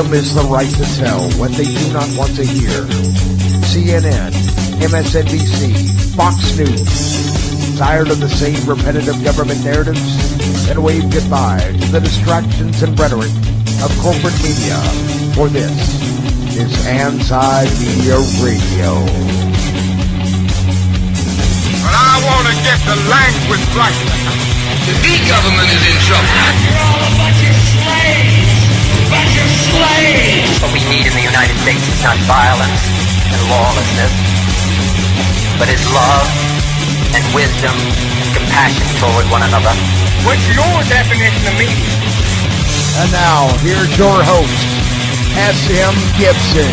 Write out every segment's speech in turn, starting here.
Freedom is the right to tell what they do not want to hear. CNN, MSNBC, Fox News. Tired of the same repetitive government narratives? Then wave goodbye to the distractions and rhetoric of corporate media. For this is Anti-Media Radio. But I want to get the language right. The big government is in trouble. You're all a bunch of slaves! Bunch of slaves! What we need in the United States is not violence and lawlessness, but is love and wisdom and compassion toward one another. What's your definition of media? And now, here's your host, S.M. Gibson.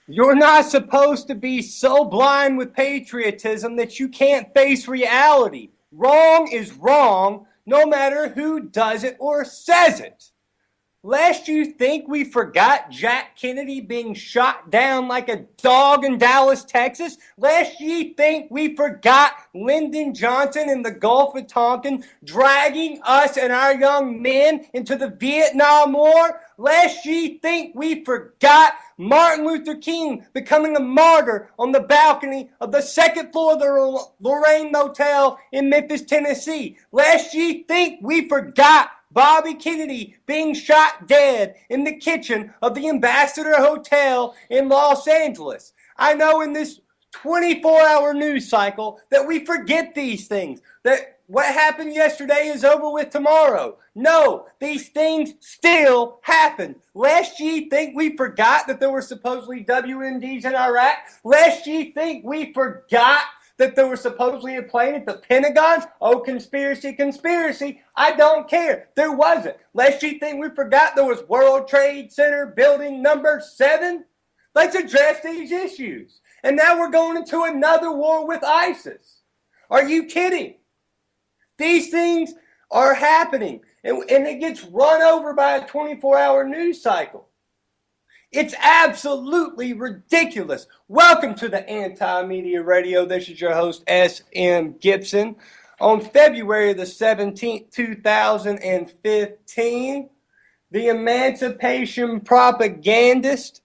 You're not supposed to be so blind with patriotism that you can't face reality. Wrong is wrong, no matter who does it or says it. Lest you think we forgot Jack Kennedy being shot down like a dog in Dallas, Texas. Lest you think we forgot Lyndon Johnson in the Gulf of Tonkin dragging us and our young men into the Vietnam War. Lest you think we forgot Martin Luther King becoming a martyr on the balcony of the second floor of the Lorraine Motel in Memphis, Tennessee. Lest you think we forgot Bobby Kennedy being shot dead in the kitchen of the Ambassador Hotel in Los Angeles. I know in this 24-hour news cycle that we forget these things, that what happened yesterday is over with tomorrow. No, these things still happen. Lest ye think we forgot that there were supposedly WMDs in Iraq. Lest ye think we forgot that there was supposedly a plane at the Pentagon. Oh, conspiracy, conspiracy. I don't care. There wasn't. Lest you think we forgot there was World Trade Center building number 7. Let's address these issues. And now we're going into another war with ISIS. Are you kidding? These things are happening. And it gets run over by a 24-hour news cycle. It's absolutely ridiculous. Welcome to the Anti-Media Radio. This is your host, S.M. Gibson. On February the 17th, 2015, the emancipation propagandist,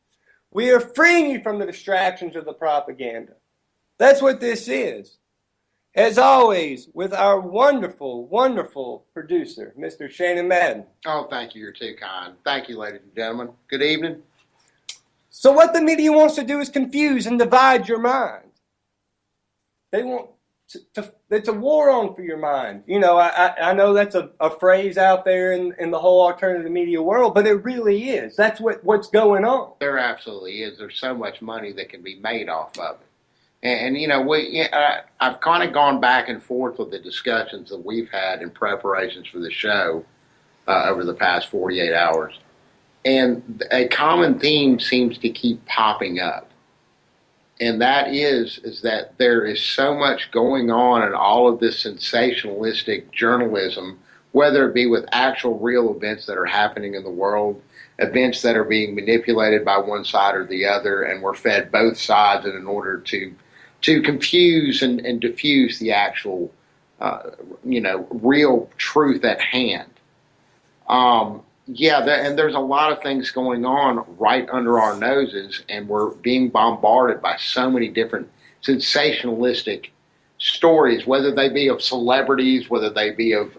we are freeing you from the distractions of the propaganda. That's what this is. As always, with our wonderful, wonderful producer, Mr. Shannon Madden. Oh, thank you. You're too kind. Thank you, ladies and gentlemen. Good evening. So what the media wants to do is confuse and divide your mind. They want it's a war on for your mind. You know, I know that's a phrase out there in the whole alternative media world, but it really is. That's what's going on. There absolutely is. There's so much money that can be made off of it. And you know, I've kind of gone back and forth with the discussions that we've had in preparations for the show over the past 48 hours. And a common theme seems to keep popping up. And that is that there is so much going on in all of this sensationalistic journalism, whether it be with actual real events that are happening in the world, events that are being manipulated by one side or the other, and we're fed both sides in order to confuse and diffuse the actual, real truth at hand. And there's a lot of things going on right under our noses, and we're being bombarded by so many different sensationalistic stories, whether they be of celebrities, whether they be of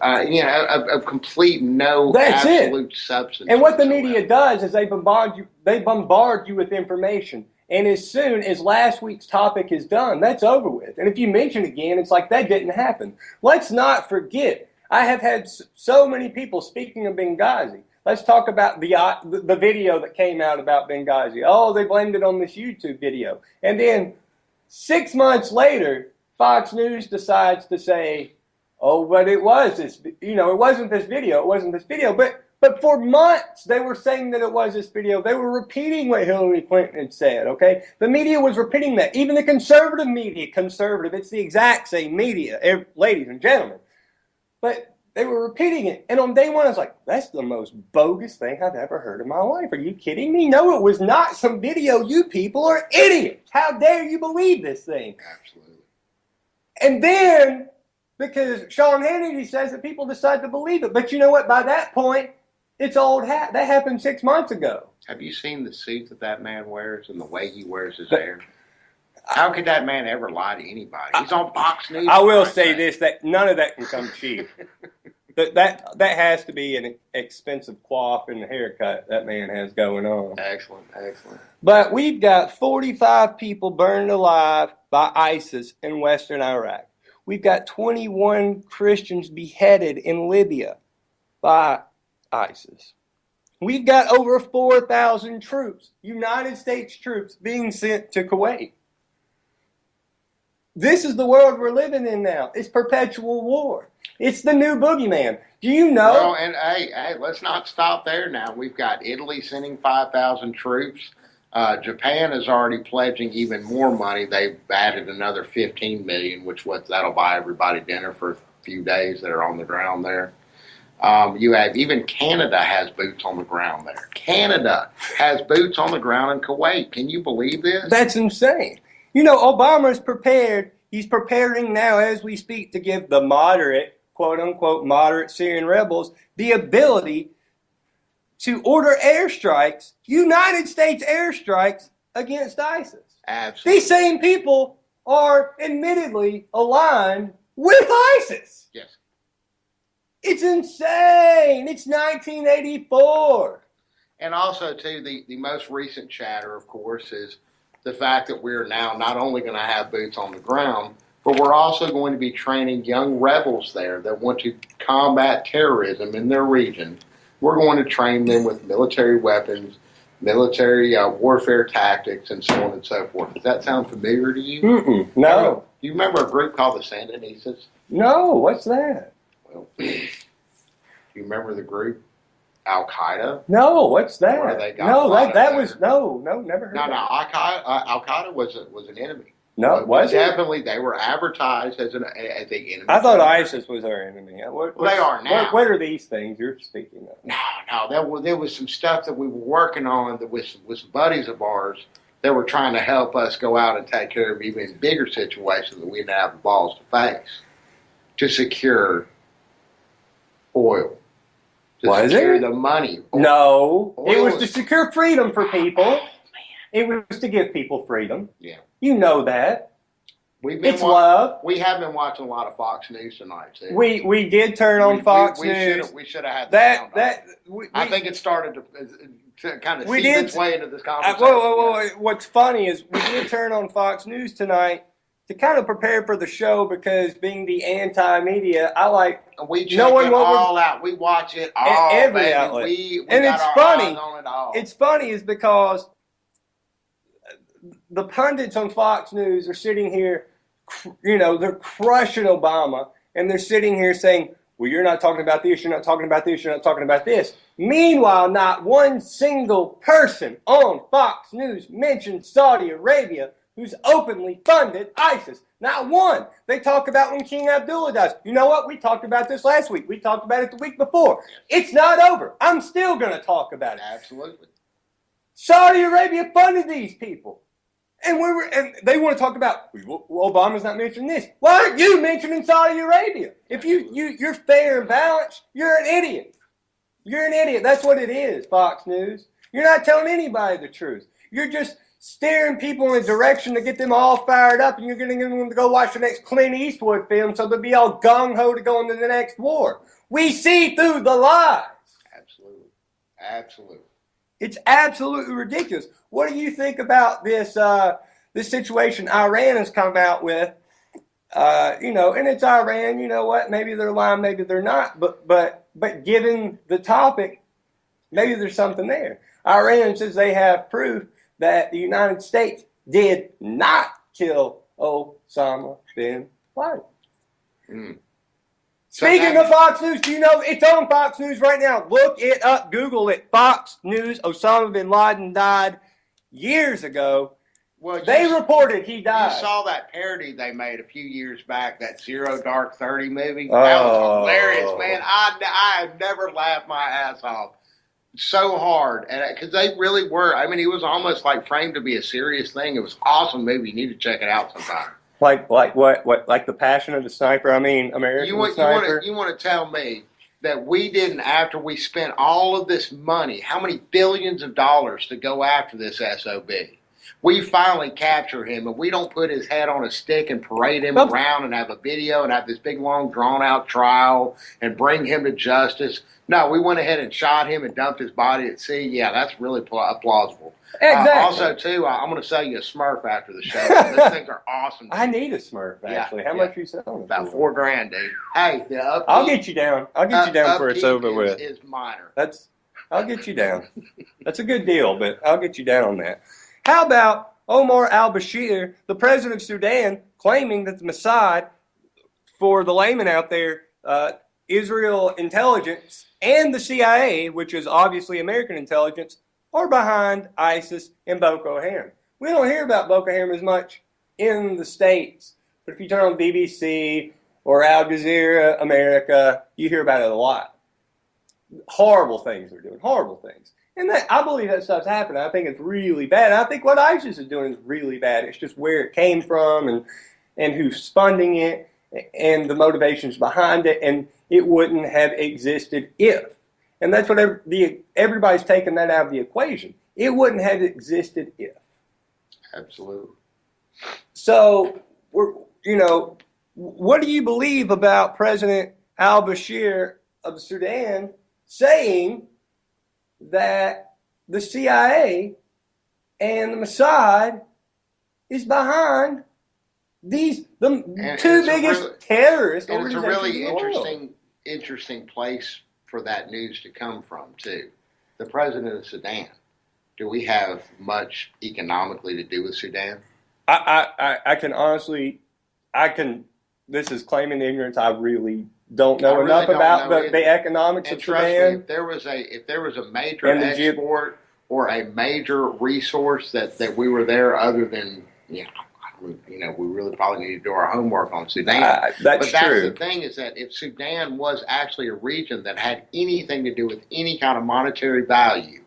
complete absolute substance. And what the media does is they bombard you with information. And as soon as last week's topic is done, that's over with. And if you mention it again, it's like that didn't happen. Let's not forget. I have had so many people speaking of Benghazi. Let's talk about the video that came out about Benghazi. Oh, they blamed it on this YouTube video. And then 6 months later, Fox News decides to say, oh, but it was this, it wasn't this video. But for months, they were saying that it was this video. They were repeating what Hillary Clinton had said, okay? The media was repeating that. Even the conservative media, it's the exact same media, ladies and gentlemen. But they were repeating it. And on day one, I was like, that's the most bogus thing I've ever heard in my life. Are you kidding me? No, it was not some video. You people are idiots. How dare you believe this thing? Absolutely. And then, because Sean Hannity says that people decide to believe it. But you know what? By that point, it's old hat. That happened 6 months ago. Have you seen the suit that man wears and the way he wears his hair? How could that man ever lie to anybody? He's on Fox News. I will say this, that none of that can come cheap. that has to be an expensive coif and haircut that man has going on. Excellent. But we've got 45 people burned alive by ISIS in western Iraq. We've got 21 Christians beheaded in Libya by ISIS. We've got over 4,000 troops, United States troops, being sent to Kuwait. This is the world we're living in now. It's perpetual war. It's the new boogeyman. Do you know? Well, and hey, let's not stop there now. We've got Italy sending 5,000 troops. Japan is already pledging even more money. They've added another 15 million, that'll buy everybody dinner for a few days that are on the ground there. You have even Canada has boots on the ground there. Canada has boots on the ground in Kuwait. Can you believe this? That's insane. Obama's prepared. He's preparing now as we speak to give the moderate, quote unquote, moderate Syrian rebels the ability to order airstrikes, United States airstrikes against ISIS. Absolutely. These same people are admittedly aligned with ISIS. Yes. It's insane. It's 1984. And also, too, the most recent chatter, of course, is the fact that we're now not only going to have boots on the ground, but we're also going to be training young rebels there that want to combat terrorism in their region. We're going to train them with military weapons, military warfare tactics, and so on and so forth. Does that sound familiar to you? No. Do you remember a group called the Sandinistas? No, what's that? Well, do you remember the group Al-Qaeda? No, what's that? Where they got No, plotted that there? was no, never heard. No, of that. Al-Qaeda was an enemy. No, was it? Definitely, they were advertised as the enemy. I thought ISIS was our enemy. They are now. What are these things you're speaking of? No, there was some stuff that we were working on that with some buddies of ours that were trying to help us go out and take care of even bigger situations that we didn't have the balls to face to secure oil. To secure the money. No, it was Oil to secure freedom for people. It was to give people freedom. Yeah. You know that. It's love. We have been watching a lot of Fox News tonight, too. We did turn on Fox News. We should have had that. I think it started to kind of seep its way into this conversation. Whoa. What's funny is we did turn on Fox News tonight to kind of prepare for the show because being the anti-media, I like we check it all out. We watch it all, every outlet. We and got it's our funny. eyes on it all. It's funny is because the pundits on Fox News are sitting here, they're crushing Obama, and they're sitting here saying, well, you're not talking about this, you're not talking about this, you're not talking about this. Meanwhile, not one single person on Fox News mentioned Saudi Arabia who's openly funded ISIS. Not one. They talk about when King Abdullah dies. You know what? We talked about this last week. We talked about it the week before. It's not over. I'm still going to talk about it. Absolutely. Saudi Arabia funded these people. And they want to talk about, Obama's not mentioning this. Why aren't you mentioning Saudi Arabia? If you're fair and balanced, you're an idiot. You're an idiot. That's what it is, Fox News. You're not telling anybody the truth. You're just steering people in a direction to get them all fired up, and you're going to get them to go watch the next Clint Eastwood film so they'll be all gung-ho to go into the next war. We see through the lies. Absolutely. It's absolutely ridiculous. What do you think about this this situation Iran has come out with And it's Iran. You know what? Maybe they're lying, maybe they're not. But given the topic, maybe there's something there. Iran says they have proof that the United States did not kill Osama bin Laden. Mm. Speaking of Fox News, do you know it's on Fox News right now? Look it up, Google it. Fox News, Osama bin Laden died years ago. Well, they reported he died. You saw that parody they made a few years back, that Zero Dark 30 movie? That was hilarious, man. I have never laughed my ass off so hard, and because they really were. I mean, it was almost like framed to be a serious thing. It was an awesome movie. You need to check it out sometime. Like what? Like The Passion of the Sniper? I mean, American Sniper? You want to tell me that we didn't, after we spent all of this money, how many billions of dollars to go after this SOB? We finally capture him, and we don't put his head on a stick and parade him around and have a video and have this big, long, drawn-out trial and bring him to justice. No, we went ahead and shot him and dumped his body at sea. Yeah, that's really plausible. Exactly. Also, too, I'm going to sell you a Smurf after the show. Those things are awesome. I need a Smurf, actually. How much are you selling? About $4,000, dude. Hey, the upkeep, I'll get you down. I'll get you down for it's over with. Is minor. I'll get you down. That's a good deal, but I'll get you down on that. How about Omar al-Bashir, the president of Sudan, claiming that the Mossad, for the layman out there, Israel intelligence, and the CIA, which is obviously American intelligence, are behind ISIS and Boko Haram. We don't hear about Boko Haram as much in the States, but if you turn on BBC or Al Jazeera America, you hear about it a lot. Horrible things they're doing, horrible things. And I believe that stuff's happening. I think it's really bad. I think what ISIS is doing is really bad. It's just where it came from and who's funding it and the motivations behind it. And it wouldn't have existed if. And that's what everybody's taking that out of the equation. It wouldn't have existed if. Absolutely. So, what do you believe about President al-Bashir of Sudan saying that the CIA and the Mossad is behind the two biggest terrorist organizations? And it's a really interesting place for that news to come from, too. The president of Sudan. Do we have much economically to do with Sudan? I can honestly, this is claiming ignorance. I really don't know enough about the economics of Sudan. Me, if there was a major export or a major resource that we were there, other than we really probably need to do our homework on Sudan. That's true. The thing is that if Sudan was actually a region that had anything to do with any kind of monetary value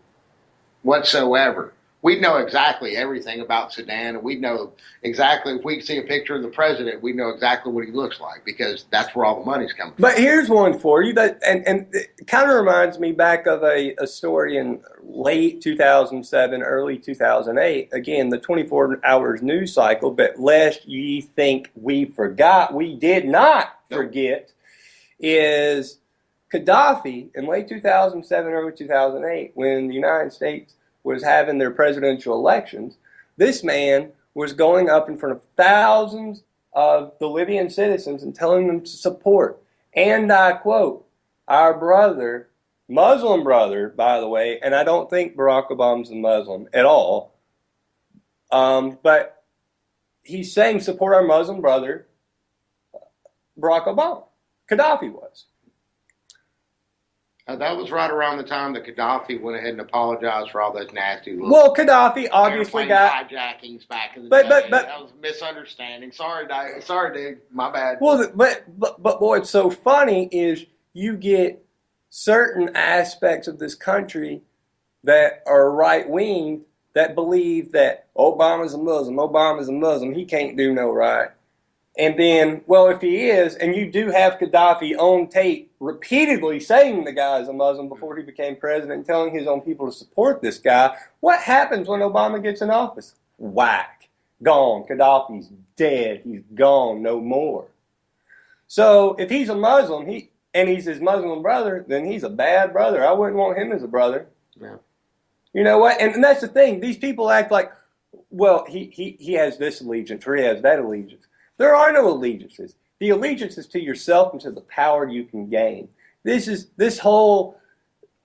whatsoever, we'd know exactly everything about Sudan, and we'd know exactly, if we see a picture of the president, we'd know exactly what he looks like, because that's where all the money's coming from. But here's one for you that, and it kind of reminds me back of a story in late 2007, early 2008. Again, the 24 hours news cycle, but lest ye think we forgot, we did not forget, is Gaddafi in late 2007, early 2008, when the United States was having their presidential elections. This man was going up in front of thousands of the Libyan citizens and telling them to support, and I quote, our brother, Muslim brother, by the way, and I don't think Barack Obama's a Muslim at all, but he's saying support our Muslim brother, Barack Obama. Gaddafi was. That was right around the time that Gaddafi went ahead and apologized for all those nasty little Gaddafi obviously got hijackings back in the day. But that was a misunderstanding. Sorry, dude. My bad. Well, but boy, what's so funny is you get certain aspects of this country that are right-wing that believe that Obama's a Muslim, he can't do no right. And then, well, if he is, and you do have Gaddafi on tape repeatedly saying the guy is a Muslim before he became president and telling his own people to support this guy, what happens when Obama gets in office? Whack. Gone. Gaddafi's dead. He's gone. No more. So if he's a Muslim, and he's his Muslim brother, then he's a bad brother. I wouldn't want him as a brother. Yeah. You know what? And that's the thing. These people act like, well, he has this allegiance or he has that allegiance. There are no allegiances. The allegiance is to yourself and to the power you can gain. This whole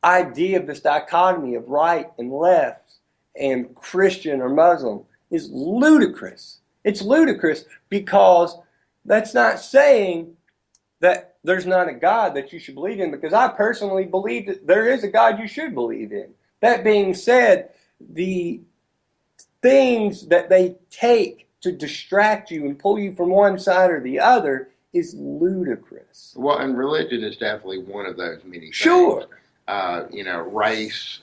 idea of this dichotomy of right and left and Christian or Muslim is ludicrous. It's ludicrous because that's not saying that there's not a God that you should believe in, because I personally believe that there is a God you should believe in. That being said, the things that they take to distract you and pull you from one side or the other is ludicrous. Well, and religion is definitely one of those many things. Sure. Race,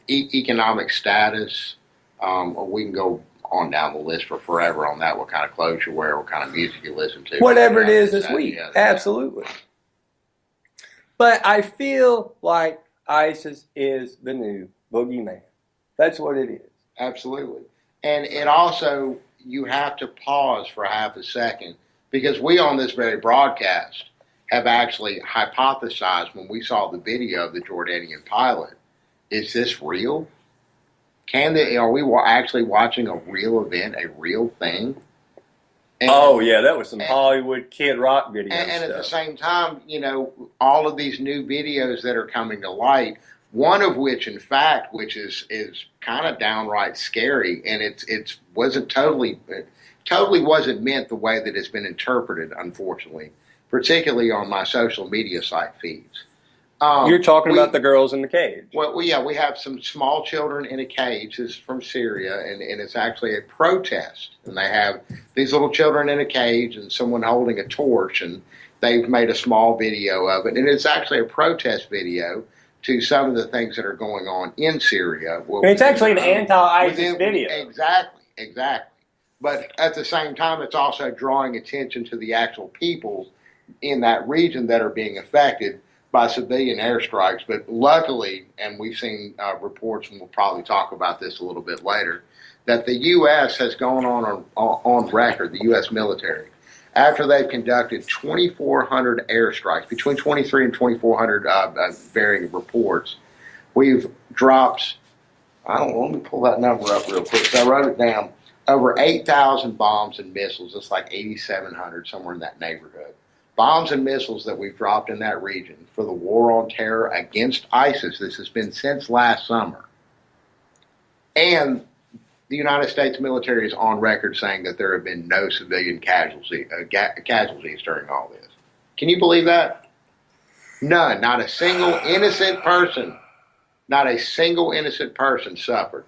economic status. We can go on down the list for forever on that. What kind of clothes you wear, what kind of music you listen to. Whatever it is this week. Absolutely. But I feel like ISIS is the new boogeyman. That's what it is. Absolutely. And it also, you have to pause for half a second, because we on this very broadcast have actually hypothesized when we saw the video of the Jordanian pilot, is this real? Are we actually watching a real event, a real thing? And, that was some Hollywood Kid Rock video and stuff. At the same time, all of these new videos that are coming to light, one of which, in fact, which is kind of downright scary, and it wasn't totally wasn't meant the way that it's been interpreted, unfortunately, particularly on my social media site feeds. You're talking about the girls in the cage. Well, we have some small children in a cage. This is from Syria, and it's actually a protest. And they have these little children in a cage and someone holding a torch, and they've made a small video of it. And it's actually a protest video to some of the things that are going on in Syria. And it's actually an anti-ISIS video. Exactly. But at the same time, it's also drawing attention to the actual people in that region that are being affected by civilian airstrikes. But luckily, and we've seen reports, and we'll probably talk about this a little bit later, that the U.S. has gone on record, the U.S. military, after they've conducted 2,400 airstrikes, between 23 and 2,400 varying reports, we've dropped, let me pull that number up real quick. So I wrote it down, over 8,000 bombs and missiles. It's like 8,700, somewhere in that neighborhood. Bombs and missiles that we've dropped in that region for the war on terror against ISIS. This has been since last summer. And the United States military is on record saying that there have been no civilian casualties during all this. Can you believe that? None. Not a single innocent person. Not a single innocent person suffered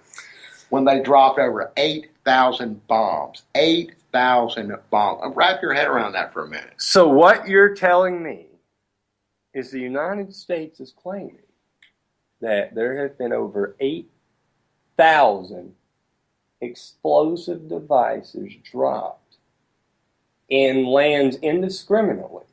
when they dropped over 8,000 bombs. 8,000 bombs. Wrap your head around that for a minute. So what you're telling me is the United States is claiming that there have been over 8,000 explosive devices dropped in lands indiscriminately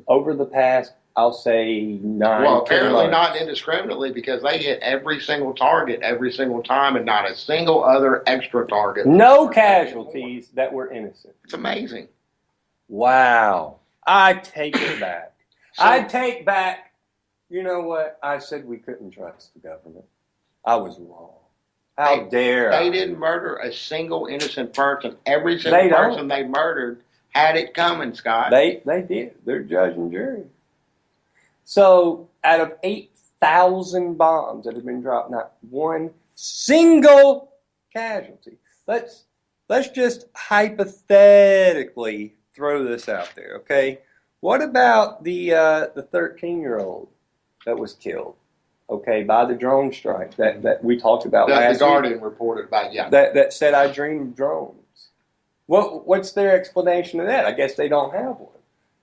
over the past, I'll say, 9 Well, apparently months. not indiscriminately, because they hit every single target every single time, and not a single other extra target. No casualties that were innocent. It's amazing. Wow. I take it back. I take back, you know what? I said we couldn't trust the government. I was wrong. How dare They I? didn't murder a single innocent person. Every single person they murdered had it coming, Scott. They did. They're judge and jury. So out of 8,000 bombs that have been dropped, not one single casualty. Let's just hypothetically throw this out there, okay? What about the 13-year-old that was killed, okay, by the drone strike that we talked about last week? The Guardian reported about, That said, I dream of drones. What's their explanation of that? I guess they don't have one.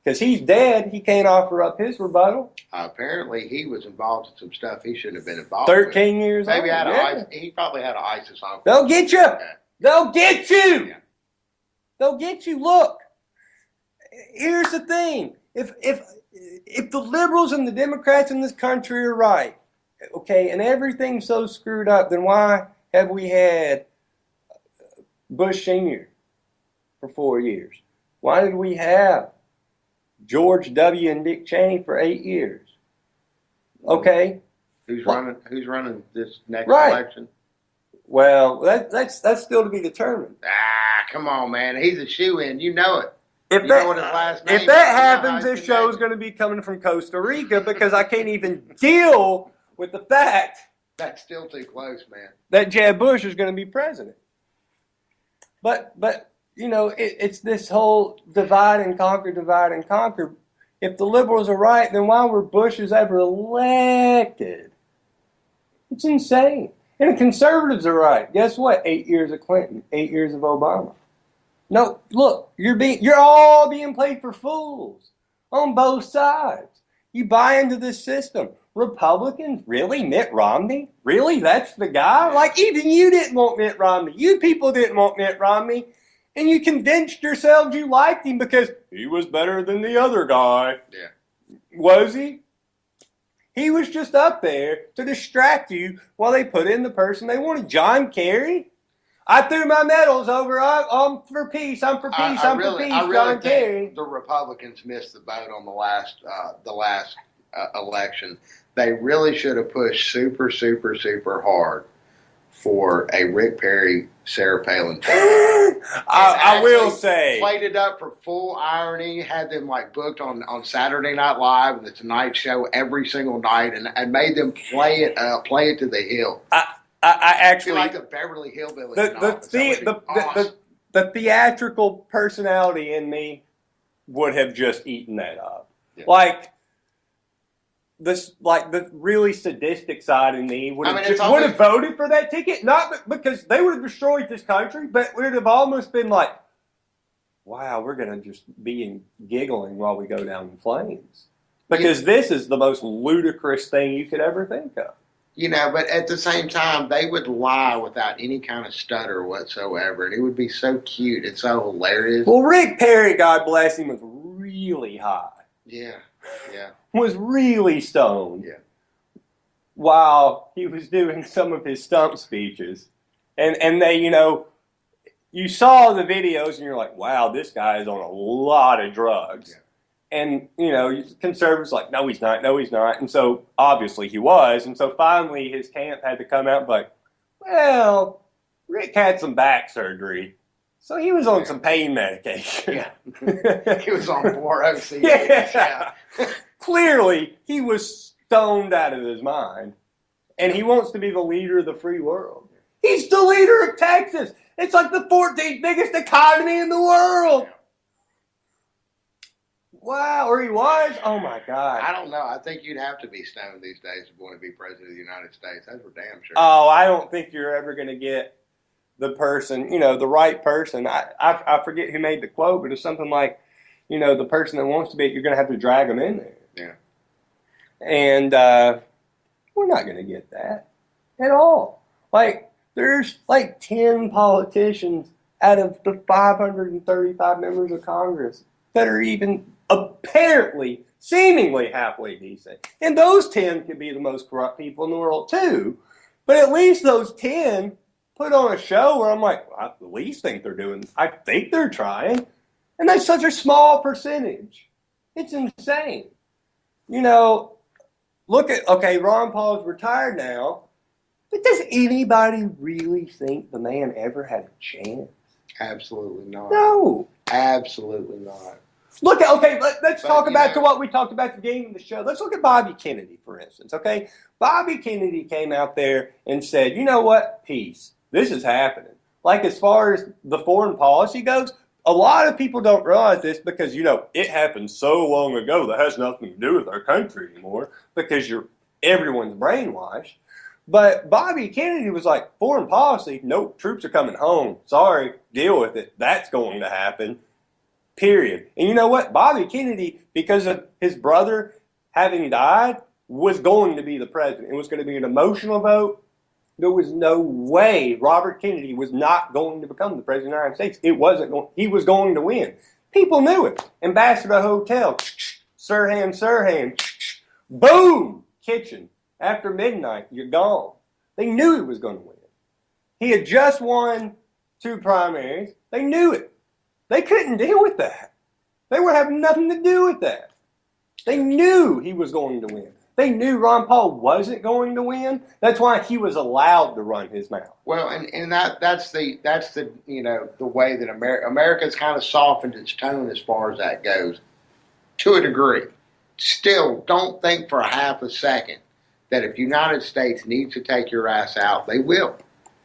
Because he's dead, he can't offer up his rebuttal. Apparently, he was involved in some stuff he shouldn't have been involved 13 with. years Maybe old. he probably had an ISIS uncle. They'll get you. Okay. They'll get you. Yeah. They'll get you. Look, here's the thing. If the liberals and the Democrats in this country are right, okay, and everything's so screwed up, then why have we had Bush Sr. for 4 years? Why did we have George W. and Dick Cheney for 8 years? Okay. Who's running this next Right. election? Well, that's still to be determined. Come on, man. He's a shoe-in. You know it. If You that know what his last name if is. that You know happens, how this he's show is connected. going to be coming from Costa Rica because I can't even deal with the fact That's still too close, man. that Jeb Bush is going to be president. But you know, it's this whole divide and conquer, divide and conquer. If the liberals are right, then why were Bushes ever elected? It's insane. And the conservatives are right. Guess what? 8 years of Clinton, 8 years of Obama. No, look, you're all being played for fools on both sides. You buy into this system. Republicans, really? Mitt Romney? Really? That's the guy? Like, even you didn't want Mitt Romney. You people didn't want Mitt Romney. And you convinced yourselves you liked him because he was better than the other guy. Yeah. Was he? He was just up there to distract you while they put in the person they wanted. John Kerry? I threw my medals over. I'm for peace. I'm for peace. I'm for peace. I really John Kerry. think the Republicans missed the boat on the last election. They really should have pushed super, super, super hard for a Rick Perry, Sarah Palin. I will say, played it up for full irony. Had them like booked on Saturday Night Live and the Tonight Show every single night, and made them play it to the hill. I actually feel like the Beverly Hillbillies. The theatrical personality in me would have just eaten that up. Yeah. Like the really sadistic side in me would have voted for that ticket, not because they would have destroyed this country, but it would have almost been like, wow, we're going to just be giggling while we go down in flames. Because this is the most ludicrous thing you could ever think of. You know, but at the same time, they would lie without any kind of stutter whatsoever, and it would be so cute and so hilarious. Well, Rick Perry, God bless him, was really high. Yeah. Was really stoned. Yeah. While he was doing some of his stump speeches. And they, you know, you saw the videos and you're like, wow, this guy is on a lot of drugs. Yeah. And, you know, conservatives like, no, he's not. And so, obviously, he was. And so, finally, his camp had to come out and be like, well, Rick had some back surgery. So, he was on some pain medication. Yeah. He was on 4-OC. Yeah. Clearly, he was stoned out of his mind. And he wants to be the leader of the free world. He's the leader of Texas. It's like the 14th biggest economy in the world. Wow, or he was? Oh, my God. I don't know. I think you'd have to be stoned these days to want to be president of the United States. That's for damn sure. Oh, I don't think you're ever going to get the person, you know, the right person. I forget who made the quote, but it's something like, you know, the person that wants to be, you're going to have to drag them in there. Yeah. And we're not going to get that at all. Like, there's like 10 politicians out of the 535 members of Congress that are even apparently, seemingly halfway decent. And those 10 could be the most corrupt people in the world too. But at least those 10 put on a show where I'm like, well, I at least think I think they're trying. And that's such a small percentage. It's insane. You know, Ron Paul's retired now. But does anybody really think the man ever had a chance? Absolutely not. No. Absolutely not. Let's talk about to what we talked about at the beginning of the show. Let's look at Bobby Kennedy, for instance, okay? Bobby Kennedy came out there and said, you know what? Peace. This is happening. Like, as far as the foreign policy goes, a lot of people don't realize this because, you know, it happened so long ago that has nothing to do with our country anymore because everyone's brainwashed. But Bobby Kennedy was like, foreign policy, nope, troops are coming home. Sorry, deal with it. That's going to happen. Period. And you know what? Bobby Kennedy, because of his brother having died, was going to be the president. It was going to be an emotional vote. There was no way Robert Kennedy was not going to become the president of the United States. He was going to win. People knew it. Ambassador Hotel, Sirhan, boom, kitchen. After midnight, you're gone. They knew he was going to win. He had just won 2 primaries. They knew it. They couldn't deal with that. They were having nothing to do with that. They knew he was going to win. They knew Ron Paul wasn't going to win. That's why he was allowed to run his mouth. Well, and that's the the way that America's kind of softened its tone as far as that goes, to a degree. Still, don't think for a half a second that if the United States needs to take your ass out, they will.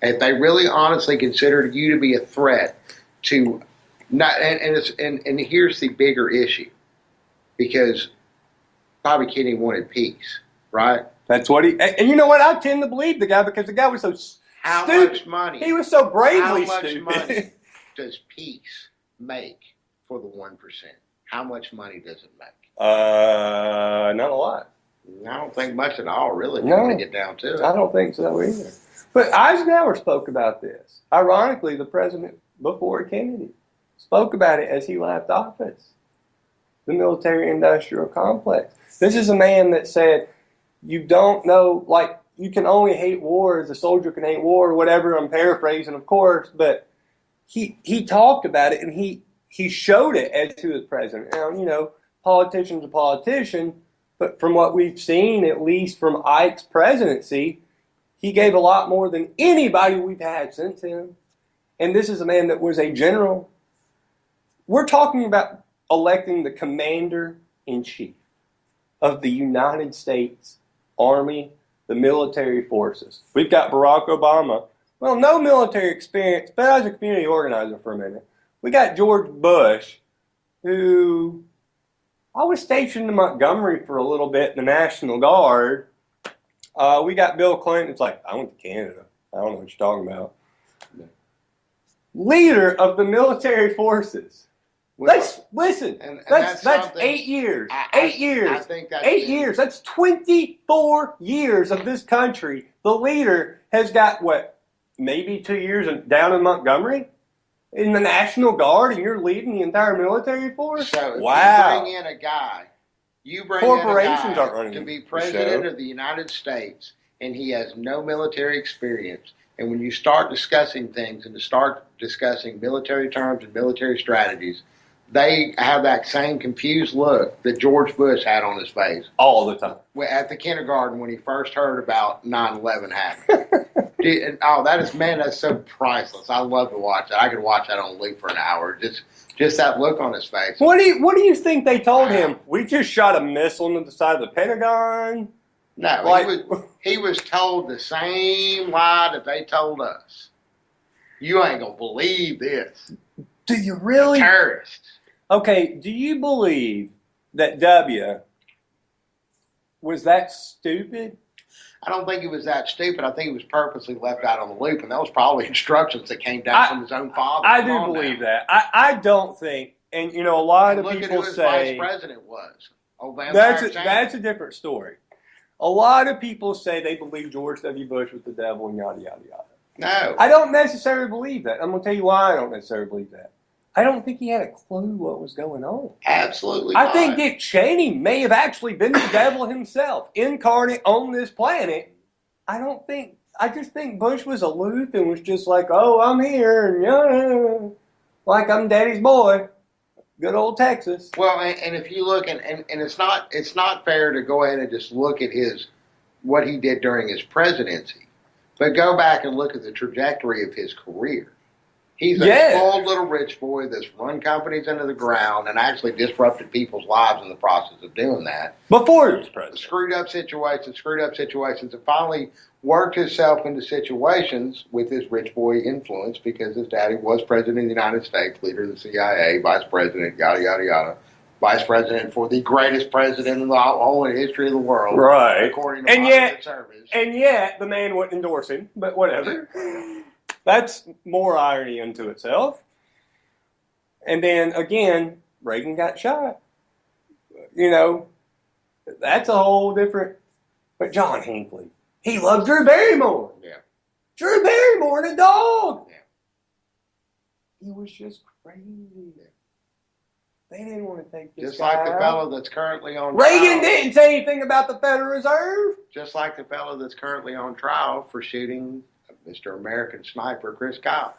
If they really honestly consider you to be a threat to not, and here's the bigger issue, because Bobby Kennedy wanted peace, right? That's what and you know what? I tend to believe the guy because the guy was so How stupid. much money? He was so bravely How much stupid. money does peace make for the 1%? How much money does it make? Not a lot. I don't think much at all, really, if No. you want to get down to it. I don't think so either. But Eisenhower spoke about this. Ironically, the president before Kennedy spoke about it as he left office. The military-industrial complex. This is a man that said, you don't know, like, you can only hate war as a soldier can hate war, or whatever. I'm paraphrasing, of course, but he talked about it, and he showed it as he was president. Now, you know, politician's a politician, but from what we've seen, at least from Ike's presidency, he gave a lot more than anybody we've had since him. And this is a man that was a general. We're talking about electing the commander-in-chief of the United States Army, the military forces. We've got Barack Obama. Well, no military experience, but I was a community organizer for a minute. We got George Bush, who I was stationed in Montgomery for a little bit in the National Guard. We got Bill Clinton. It's like, I went to Canada. I don't know what you're talking about. Leader of the military forces. Let's listen. And that's something- 8 years. I 8 years. I think that's 8 years. That's 24 years of this country. The leader has got, what, maybe 2 years down in Montgomery? In the National Guard, and you're leading the entire military force? So if wow. you bring in a guy, Corporations aren't running to be the president show. of the United States, and he has no military experience. And when you start discussing things and to start discussing military terms and military strategies, they have that same confused look that George Bush had on his face All the time. at the kindergarten when he first heard about 9/11 happening. That's so priceless. I love to watch that. I could watch that on loop for an hour. Just that look on his face. What do you think they told him? We just shot a missile into the side of the Pentagon. No, Like- he was told the same lie that they told us. You ain't gonna believe this. Do you really? Terrorists. Okay, do you believe that W was that stupid? I don't think he was that stupid. I think he was purposely left out on the loop, and that was probably instructions that came down from his own father. I do believe that. I don't think, and you know, a lot of Look at people who his say vice president was. Oh, that's a different story. A lot of people say they believe George W. Bush was the devil and yada yada yada. No, I don't necessarily believe that. I'm going to tell you why I don't necessarily believe that. I don't think he had a clue what was going on. absolutely. I not. think Dick Cheney may have actually been the devil himself, incarnate on this planet. I just think Bush was aloof and was just like, oh, I'm here, and yeah, like I'm daddy's boy. Good old Texas. Well, and if you look, and it's not fair to go ahead and just look at what he did during his presidency, but go back and look at the trajectory of his career. He's a spoiled little rich boy that's run companies into the ground and actually disrupted people's lives in the process of doing that. Before he was president. Screwed up situations, and finally worked himself into situations with his rich boy influence because his daddy was president of the United States, leader of the CIA, vice president, yada, yada, yada. Vice president for the greatest president in the whole history of the world. Right. According to service. And yet, the man wouldn't endorse him, but whatever. That's more irony unto itself. And then, again, Reagan got shot. You know, that's a whole different... But John Hinckley, he loved Drew Barrymore. Yeah. Drew Barrymore and a dog. Yeah. He was just crazy. They didn't want to take this Just guy like the out. fellow that's currently on Reagan trial. didn't say anything about the Federal Reserve. Just like the fellow that's currently on trial for shooting Mr. American Sniper Chris Kyle.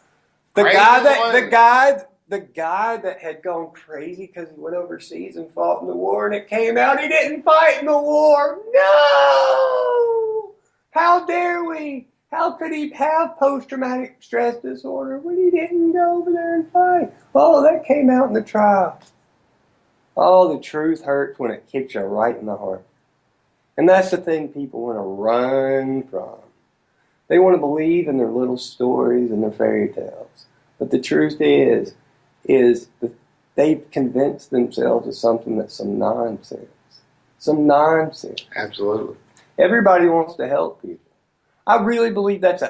The Crazy guy the guy that had gone crazy because he went overseas and fought in the war, and it came out he didn't fight in the war. No! How dare we? How could he have post-traumatic stress disorder when he didn't go over there and fight? Oh, that came out in the trial. Oh, the truth hurts when it hits you right in the heart. And that's the thing people want to run from. They want to believe in their little stories and their fairy tales. But the truth is that they've convinced themselves of something that's some nonsense. Some nonsense. Absolutely. Everybody wants to help people. I really believe that's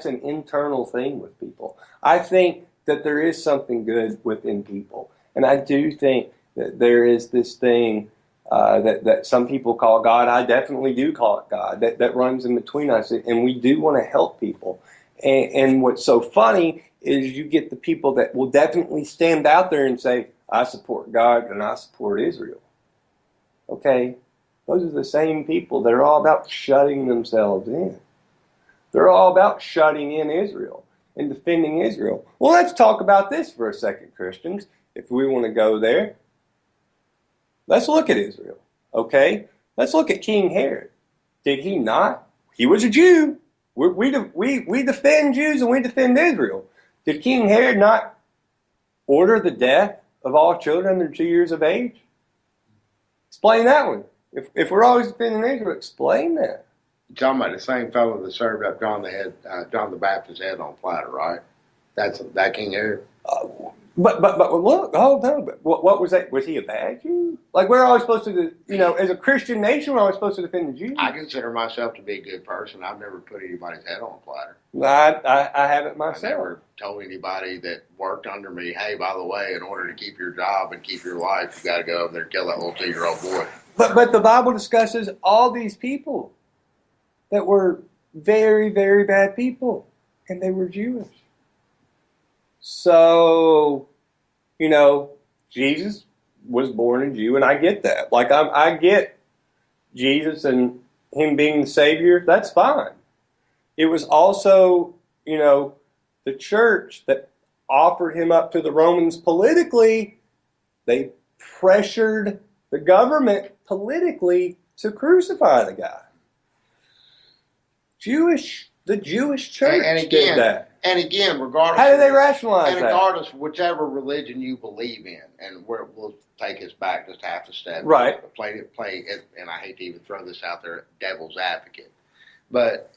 an internal thing with people. I think that there is something good within people. And I do think that there is this thing that some people call God. I definitely do call it God, that runs in between us. And we do want to help people. And what's so funny is you get the people that will definitely stand out there and say, I support God and I support Israel. Okay? Those are the same people that are all about shutting themselves in. They're all about shutting in Israel and defending Israel. Well, let's talk about this for a second, Christians, if we want to go there. Let's look at Israel, okay? Let's look at King Herod. Did he not? He was a Jew. We defend Jews and we defend Israel. Did King Herod not order the death of all children under 2 years of age? Explain that one. If we're always defending Israel, explain that. You're talking about the same fellow that served up John the Baptist's head on a platter, right? That's that King Herod. But look, what was that? Was he a bad Jew? Like, we're always supposed to, as a Christian nation, we're always supposed to defend the Jews. I consider myself to be a good person. I've never put anybody's head on a platter. I haven't myself. I never told anybody that worked under me, hey, by the way, in order to keep your job and keep your life, you got to go over there and kill that little 2-year-old boy. But the Bible discusses all these people that were very, very bad people, and they were Jewish. So, Jesus was born a Jew, and I get that. Like, I get Jesus and him being the Savior. That's fine. It was also, the church that offered him up to the Romans politically. They pressured the government politically to crucify the guy. The Jewish church did that. And again, regardless... How do they rationalize that? And regardless of whichever religion you believe in, and we'll take us back just half a step. Right. Play, and I hate to even throw this out there, devil's advocate. But,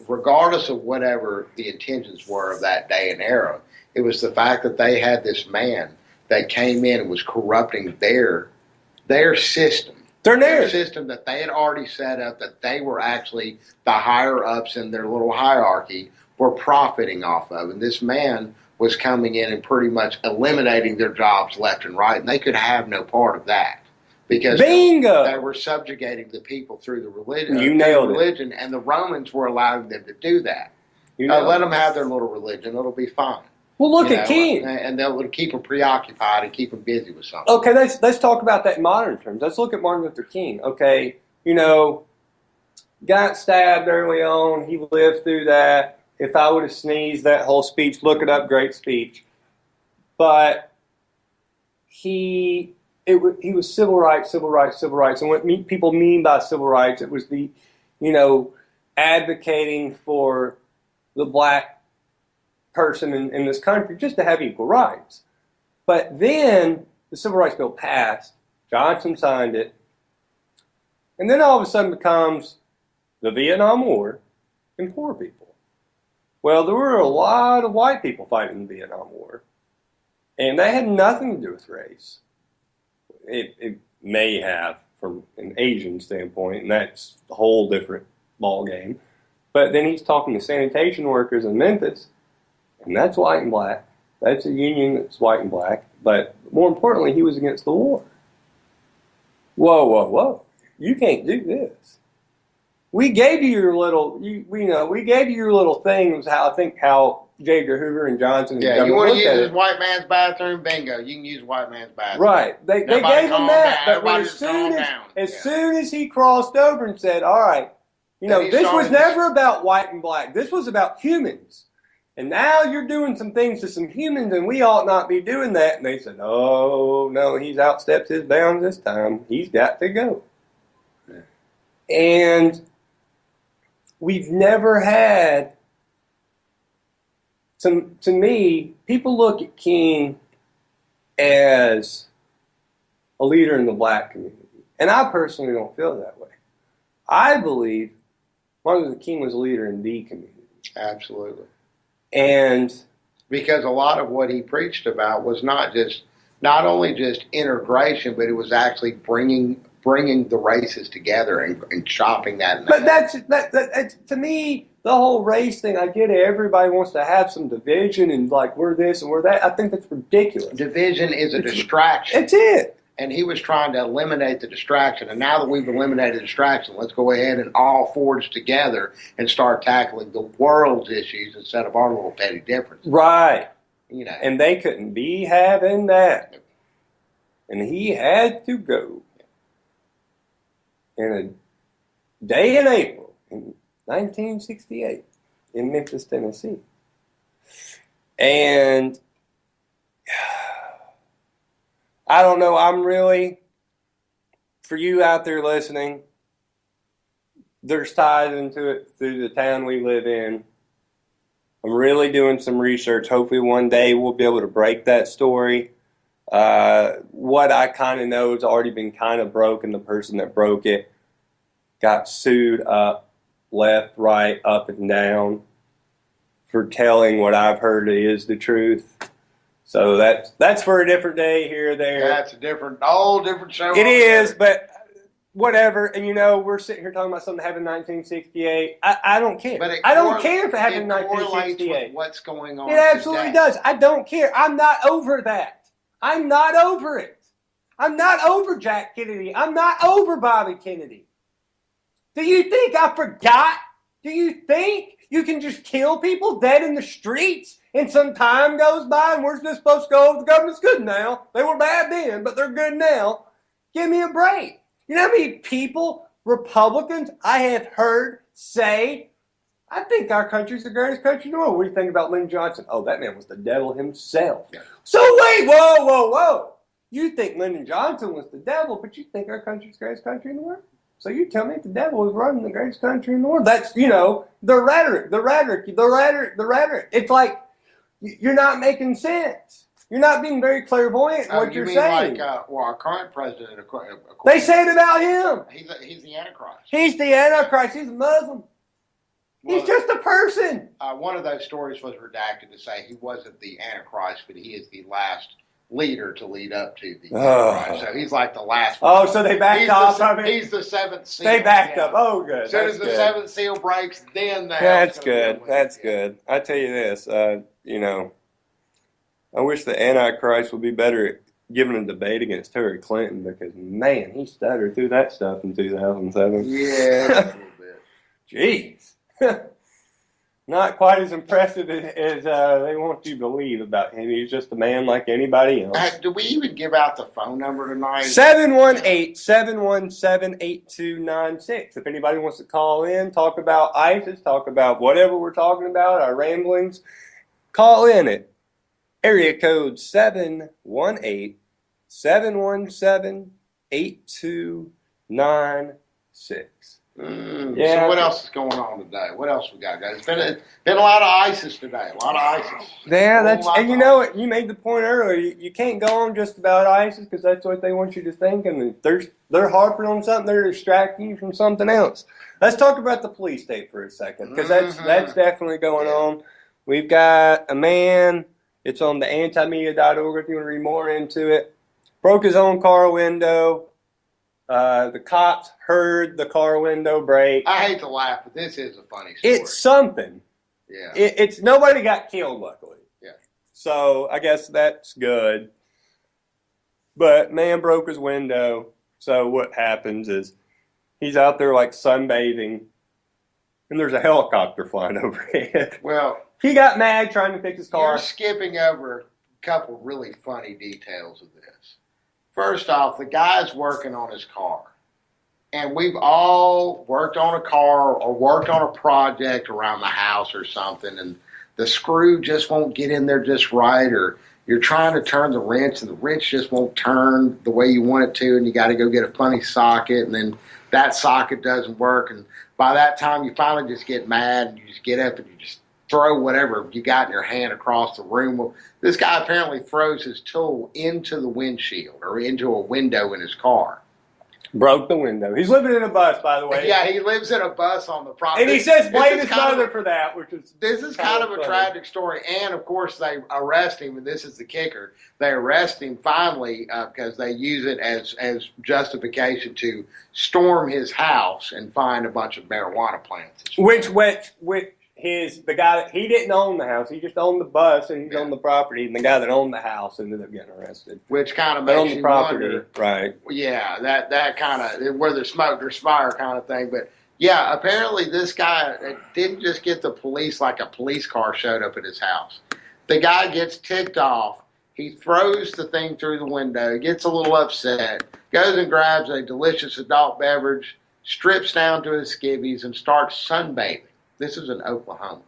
regardless of whatever the intentions were of that day and era, it was the fact that they had this man that came in and was corrupting their system. Their system that they had already set up, that they were actually the higher-ups in their little hierarchy were profiting off of. And this man was coming in and pretty much eliminating their jobs left and right, and they could have no part of that. Because Bingo! They were subjugating the people through the religion. You nailed it. And the Romans were allowing them to do that. Let them have their little religion. It'll be fine. Well, look at King. And they'll keep them preoccupied and keep them busy with something. Okay, let's talk about that in modern terms. Let's look at Martin Luther King. Okay, got stabbed early on. He lived through that. If I would have sneezed that whole speech, look it up, great speech. But he was civil rights. And what people mean by civil rights, it was the, advocating for the black person in this country just to have equal rights. But then the Civil Rights Bill passed, Johnson signed it, and then all of a sudden becomes the Vietnam War and poor people. Well, there were a lot of white people fighting the Vietnam War, and that had nothing to do with race. It may have from an Asian standpoint, and that's a whole different ball game. But then he's talking to sanitation workers in Memphis, and that's white and black. That's a union that's white and black. But more importantly, he was against the war. Whoa. You can't do this. We gave you your little, we gave you your little thing. Was how J. Edgar Hoover and Johnson. Yeah, you want to use this white man's bathroom? Bingo, you can use white man's bathroom. Right. They gave him that. But as soon as he crossed over and said, all right, this was never about white and black. This was about humans. And now you're doing some things to some humans, and we ought not be doing that. And they said, oh, no, he's outstepped his bounds this time. He's got to go. Yeah. And we've never had, to me, people look at King as a leader in the black community. And I personally don't feel that way. I believe Martin Luther King was a leader in the community. Absolutely. And because a lot of what he preached about was not only just integration, but it was actually bringing the races together and chopping that. But that's to me, the whole race thing. I get it. Everybody wants to have some division and like we're this and we're that. I think that's ridiculous. Division is a distraction. That's it. And he was trying to eliminate the distraction. And now that we've eliminated the distraction, let's go ahead and all forge together and start tackling the world's issues instead of our little petty differences. Right. You know. And they couldn't be having that. And he had to go. In a day in April in 1968 in Memphis, Tennessee. And I don't know, I'm really, for you out there listening, there's ties into it through the town we live in. I'm really doing some research. Hopefully one day we'll be able to break that story. What I kind of know has already been kind of broken. The person that broke it got sued up, left, right, up, and down for telling what I've heard is the truth. So that's for a different day here or there. That's a whole different show. It is, but whatever. And we're sitting here talking about something that happened in 1968. I don't care. But I don't care if it happened in it correlates 1968. with what's going on. It absolutely does. I don't care. I'm not over that. I'm not over it. I'm not over Jack Kennedy. I'm not over Bobby Kennedy. Do you think I forgot? Do you think you can just kill people dead in the streets and some time goes by and we're just supposed to go, the government's good now. They were bad then, but they're good now. Give me a break. You know how many people, Republicans, I have heard say, I think our country's the greatest country in the world. What do you think about Lyndon Johnson? Oh, that man was the devil himself. Yeah. So wait, whoa. You think Lyndon Johnson was the devil, but you think our country's the greatest country in the world? So you tell me the devil is running the greatest country in the world. That's, the rhetoric. It's like, you're not making sense. You're not being very clairvoyant in what you're saying. Like, our current president, they say it about him. He's the Antichrist. He's the Antichrist. He's a Muslim. He's just a person. One of those stories was redacted to say he wasn't the Antichrist, but he is the last leader to lead up to the Antichrist. So he's like the last one. Oh, so they backed off of it? He's the seventh seal. They backed up. Oh, good. As soon as the seventh seal breaks, then that's good. That's good. I tell you this, I wish the Antichrist would be better at giving a debate against Hillary Clinton because, man, he stuttered through that stuff in 2007. Yeah, a little bit. Jeez. Not quite as impressive as they want you to believe about him. He's just a man like anybody else. Do we even give out the phone number tonight? 718-717-8296. If anybody wants to call in, talk about ISIS, talk about whatever we're talking about, our ramblings, call in at area code 718-717-8296. So what else is going on today? What else we got, guys? It's been a lot of ISIS today. A lot of ISIS. Yeah, and you know what? You made the point earlier. You can't go on just about ISIS because that's what they want you to think, and they're harping on something. They're distracting you from something else. Let's talk about the police state for a second because that's definitely going on. We've got a man. It's on the antimedia.org if you want to read more into it. Broke his own car window. The cops heard the car window break. I hate to laugh, but this is a funny story. It's something. Yeah. It's nobody got killed, luckily. Yeah. So I guess that's good. But man broke his window. So what happens is he's out there like sunbathing, and there's a helicopter flying overhead. Well, he got mad trying to fix his car. You're skipping over a couple really funny details of this. First off, the guy's working on his car. And we've all worked on a car or worked on a project around the house or something. And the screw just won't get in there just right, or you're trying to turn the wrench and the wrench just won't turn the way you want it to, and you got to go get a funny socket, and then that socket doesn't work, and by that time you finally just get mad and you just get up and you just throw whatever you got in your hand across the room. Well, this guy apparently throws his tool into the windshield or into a window in his car. Broke the window. He's living in a bus, by the way. Yeah, he lives in a bus on the property. And he says blame his mother for that, which is this is kind of a tragic story. And of course, they arrest him, and this is the kicker. They arrest him finally because they use it as justification to storm his house and find a bunch of marijuana plants. Which the guy that he didn't own the house, he just owned the bus and he owned the property, and the guy that owned the house ended up getting arrested. Which kind of makes you wonder, right? Yeah, that kind of where there's smoke, there's fire kind of thing. But yeah, apparently this guy didn't just get the police like a police car showed up at his house. The guy gets ticked off. He throws the thing through the window, gets a little upset, goes and grabs a delicious adult beverage, strips down to his skivvies, and starts sunbathing. This is in Oklahoma.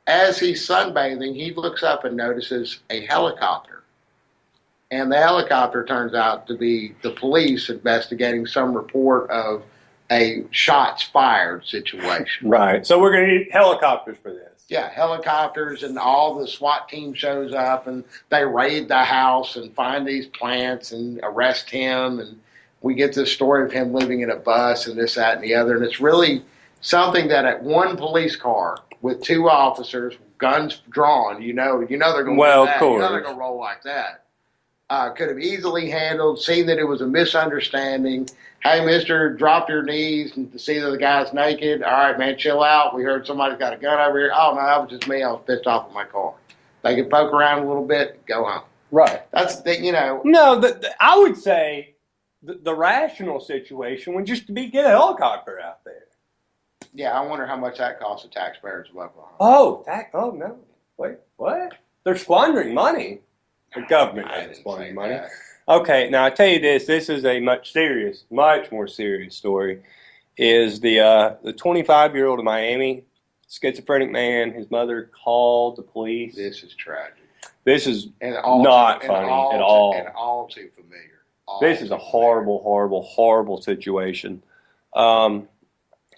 As he's sunbathing, he looks up and notices a helicopter. And the helicopter turns out to be the police investigating some report of a shots fired situation. Right. So we're going to need helicopters for this. Yeah, helicopters, and all the SWAT team shows up, and they raid the house and find these plants and arrest him. And we get this story of him living in a bus and this, that, and the other. And it's really something that at one police car with two officers, guns drawn, you know they're going to of course. You know they're going to roll like that. Could have easily handled, seen that it was a misunderstanding. Hey, mister, drop your knees and to see that the guy's naked. All right, man, chill out. We heard somebody's got a gun over here. Oh, no, that was just me. I was pissed off with my car. They could poke around a little bit, go home. Right. That's the, No, I would say the rational situation would just be get a helicopter out there. Yeah, I wonder how much that costs the taxpayers of Oklahoma. Oh, no. Wait, what? They're squandering money. The government is squandering money. That. Okay, now I tell you this is a much more serious story. Is the 25-year-old in Miami, schizophrenic man, his mother called the police. This is tragic. This is not funny at all. And all too familiar. This is a horrible, horrible, horrible situation.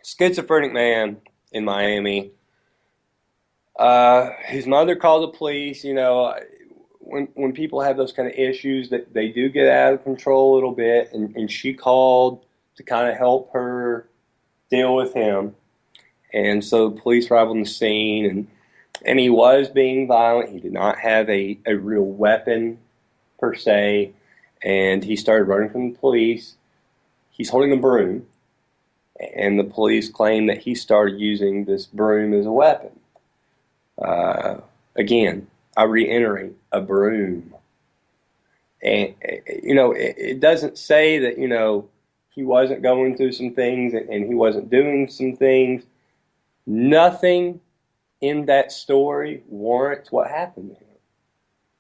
Schizophrenic man in Miami. His mother called the police. When people have those kind of issues, that they do get out of control a little bit, and she called to kind of help her deal with him. And so the police arrived on the scene, and he was being violent. He did not have a real weapon per se, and he started running from the police. He's holding a broom, and the police claim that he started using this broom as a weapon. Again, I reiterate, a broom. And, it doesn't say that, he wasn't going through some things and he wasn't doing some things. Nothing in that story warrants what happened to him.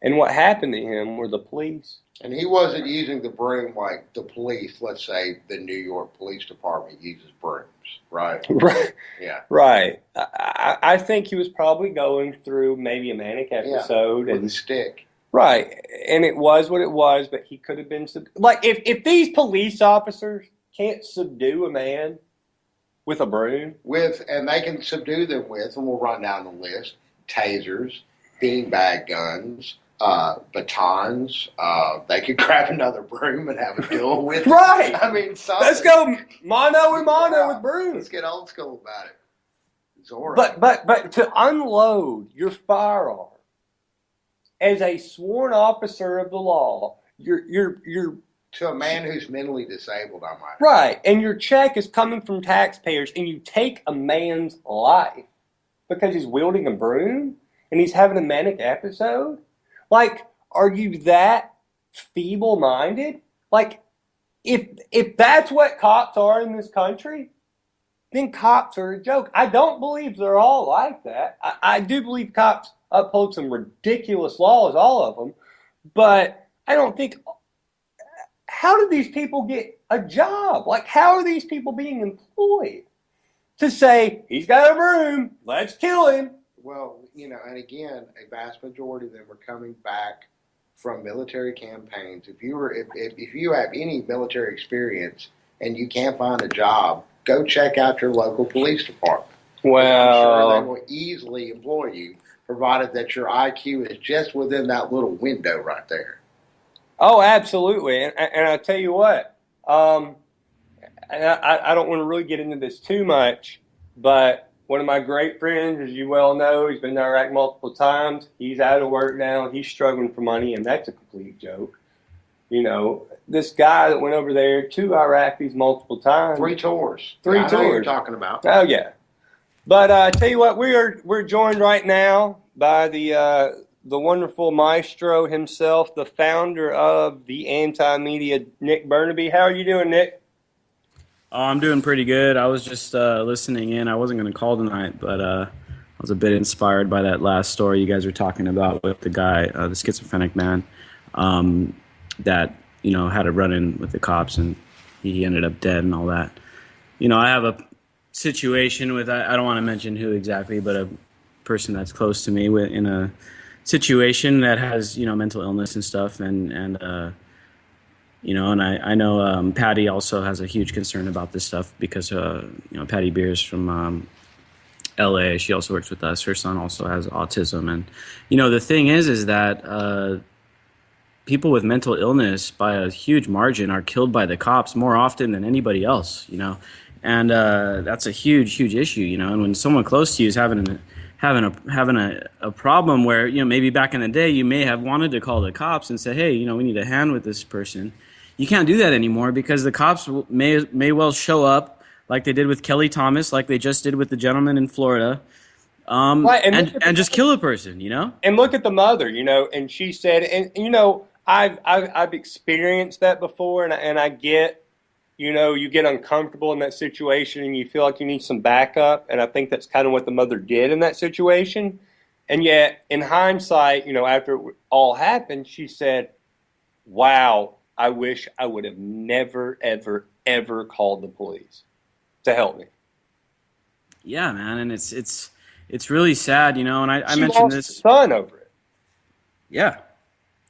And what happened to him were the police. And he wasn't using the broom like the police, let's say the New York Police Department uses brooms, right? Right. Yeah. Right. I think he was probably going through maybe a manic episode. With a stick. Right. And it was what it was, but he could have been... Like, if these police officers can't subdue a man with a broom... And they can subdue them with, and we'll run down the list, tasers, beanbag guns... batons. They could grab another broom and have a duel with it. Right. I mean, let's go mano and mano with brooms. Let's get old school about it. Zorro. But to unload your firearm as a sworn officer of the law, you're to a man who's mentally disabled, I might. Right, and your check is coming from taxpayers, and you take a man's life because he's wielding a broom and he's having a manic episode. Like, are you that feeble-minded? Like, if that's what cops are in this country, then cops are a joke. I don't believe they're all like that. I do believe cops uphold some ridiculous laws, all of them, but I don't think... How do these people get a job? Like, how are these people being employed? To say, he's got a broom, let's kill him. Well, and again, a vast majority of them are coming back from military campaigns. If you have any military experience and you can't find a job, go check out your local police department. Well, I'm sure they will easily employ you, provided that your IQ is just within that little window right there. oh, absolutely. And I'll tell you what, and I don't want to really get into this too much, but one of my great friends, as you well know, he's been to Iraq multiple times. He's out of work now. He's struggling for money, and that's a complete joke. This guy that went over there to Iraqis multiple times. 3 tours. Three I know tours. who you're talking about. Oh, yeah. But I tell you what, we're joined right now by the wonderful maestro himself, the founder of the Anti-Media, Nick Burnaby. How are you doing, Nick? Oh, I'm doing pretty good. I was just listening in. I wasn't going to call tonight, but I was a bit inspired by that last story you guys were talking about with the guy, the schizophrenic man, that had a run-in with the cops and he ended up dead and all that. I have a situation with, I don't want to mention who exactly, but a person that's close to me in a situation that has mental illness and stuff, and I know Patty also has a huge concern about this stuff because Patty Beers from LA, she also works with us. Her son also has autism, and the thing is that people with mental illness by a huge margin are killed by the cops more often than anybody else, and that's a huge issue, and when someone close to you is having a problem where maybe back in the day you may have wanted to call the cops and say, hey, we need a hand with this person. You can't do that anymore because the cops may well show up like they did with Kelly Thomas, like they just did with the gentleman in Florida, Right, and just kill a person, And look at the mother, and she said, and I've experienced that before, and I get, you get uncomfortable in that situation and you feel like you need some backup, and I think that's kind of what the mother did in that situation. And yet, in hindsight, after it all happened, she said, wow, I wish I would have never, ever, ever called the police to help me. Yeah, man, and it's really sad, and I She mentioned lost this. her son over it. Yeah,